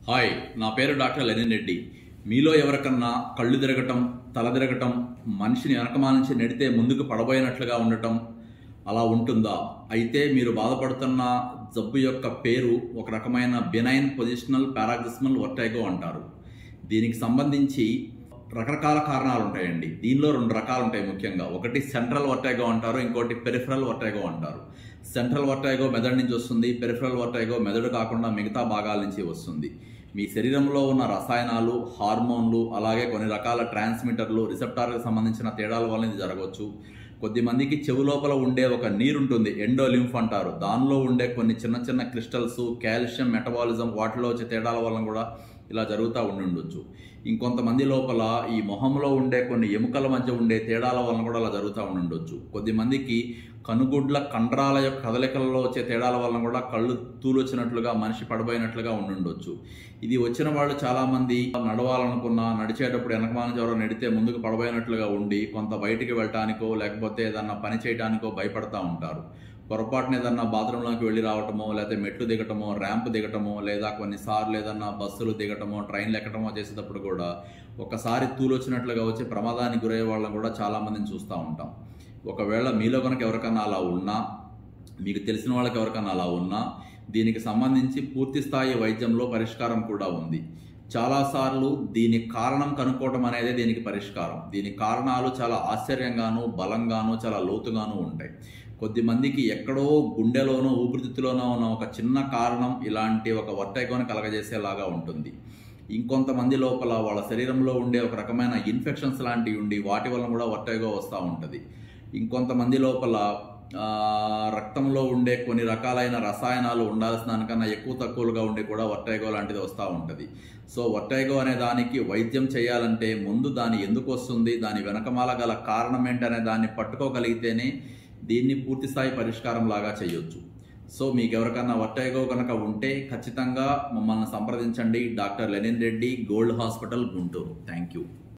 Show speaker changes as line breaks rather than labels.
Hi, నా పేరు doctor Lenin Reddy. మీలో ఎవరికన్నా కళ్ళు తిరగటం, తల తిరగటం, మనిషిని వెనకమాల నుంచి నెడితే ముందుకు పడబోయినట్లుగా ఉండటం అలా ఉంటుందా? అయితే మీరు బాధపడుతున్న జబ్బు యొక్క పేరు ఒక రకమైన బెనైన్ పొజిషనల్ పారాగ్జిస్మల్ వర్టైగో అంటారు. దీనికి సంబంధించి రకరకాల కారణాలు ఉంటాయండి. దీనిలో రెండు రకాలు ఉంటాయి ముఖ్యంగా. ఒకటి సెంట్రల్ వర్టైగో అంటారు, ఇంకోటి పెరిఫరల్ వర్టైగో అంటారు. సెంట్రల్ వర్టైగో మెదడు నుంచి వస్తుంది, పెరిఫరల్ వర్టైగో మెదడు కాకుండా మిగతా భాగాల నుంచి వస్తుంది. మీ శరీరంలో ఉన్న రసాయనాలు, హార్మోన్లు, అలాగే కొన్ని రకాల ట్రాన్స్మిటర్లు, రిసెప్టార్లకు సంబంధించిన తేడాల వల్ల ఇది జరగవచ్చు. కొద్దిమందికి చెవు లోపల ఉండే ఒక నీరు ఉంటుంది, ఎండోలింఫ్ అంటారు. దానిలో ఉండే కొన్ని చిన్న చిన్న క్రిస్టల్స్, కాల్షియం మెటబాలిజం, వాటిలో వచ్చే తేడాల వల్ల కూడా ఇలా జరుగుతూ ఉండొచ్చు. ఇంకొంతమంది లోపల ఈ మొహంలో ఉండే కొన్ని ఎముకల మధ్య ఉండే తేడాల వలన కూడా అలా జరుగుతూ ఉండొచ్చు. కొద్దిమందికి కనుగుడ్ల కండరాల యొక్క కదలికలలో వచ్చే తేడాల వలన కూడా కళ్ళు తూలొచ్చినట్లుగా, మనిషి పడిపోయినట్లుగా ఉండొచ్చు. ఇది వచ్చిన వాళ్ళు చాలామంది నడవాలనుకున్నా, నడిచేటప్పుడు వెనకమాల ఎవరో నెడితే ముందుకు పడబోయినట్లుగా ఉండి కొంత బయటికి వెళ్ళటానికో లేకపోతే ఏదన్నా పని చేయడానికో భయపడతా ఉంటారు. పొరపాటున ఏదన్నా బాత్రూంలోకి వెళ్ళి రావటమో, లేకపోతే మెట్లు దిగటమో, ర్యాంప్ దిగటమో, లేదా కొన్నిసార్లు ఏదన్నా బస్సులు దిగటమో, ట్రైన్లు ఎక్కటమో చేసేటప్పుడు కూడా ఒకసారి తూలొచ్చినట్లుగా వచ్చి ప్రమాదానికి గురయ్యే వాళ్ళని కూడా చాలామందిని చూస్తూ ఉంటాం. ఒకవేళ మీలో కనుక ఎవరికన్నా అలా ఉన్నా, మీకు తెలిసిన వాళ్ళకి ఎవరికన్నా అలా ఉన్నా, దీనికి సంబంధించి పూర్తి స్థాయి వైద్యంలో పరిష్కారం కూడా ఉంది. చాలాసార్లు దీని కారణం కనుక్కోవటం అనేది దీనికి పరిష్కారం. దీని కారణాలు చాలా ఆశ్చర్యంగాను, బలంగాను, చాలా లోతుగాను ఉంటాయి. కొద్దిమందికి ఎక్కడో గుండెలోనో, ఊపిరితిత్తులోనో ఉన్న ఒక చిన్న కారణం ఇలాంటి ఒక వర్టైగోని కలగజేసేలాగా ఉంటుంది. ఇంకొంతమంది లోపల వాళ్ళ శరీరంలో ఉండే ఒక రకమైన ఇన్ఫెక్షన్స్ లాంటివి ఉండి వాటి వల్ల కూడా వర్టైగో వస్తూ ఉంటుంది. ఇంకొంతమంది లోపల రక్తంలో ఉండే కొన్ని రకాలైన రసాయనాలు ఉండాల్సిన దానికన్నా ఎక్కువ తక్కువలుగా ఉండి కూడా వర్టైగో లాంటిది వస్తూ ఉంటుంది. సో వర్టైగో అనే దానికి వైద్యం చేయాలంటే ముందు దాని ఎందుకు వస్తుంది, దాని వెనకమాల గల కారణం ఏంటనే దాన్ని పట్టుకోగలిగితేనే దీన్ని పూర్తిస్థాయి పరిష్కారం లాగా చేయొచ్చు. సో మీకు ఎవరికన్నా వర్టైగో కనుక ఉంటే ఖచ్చితంగా మమ్మల్ని సంప్రదించండి. Doctor Lenin Reddy, gold hospital, Guntur. Thank you.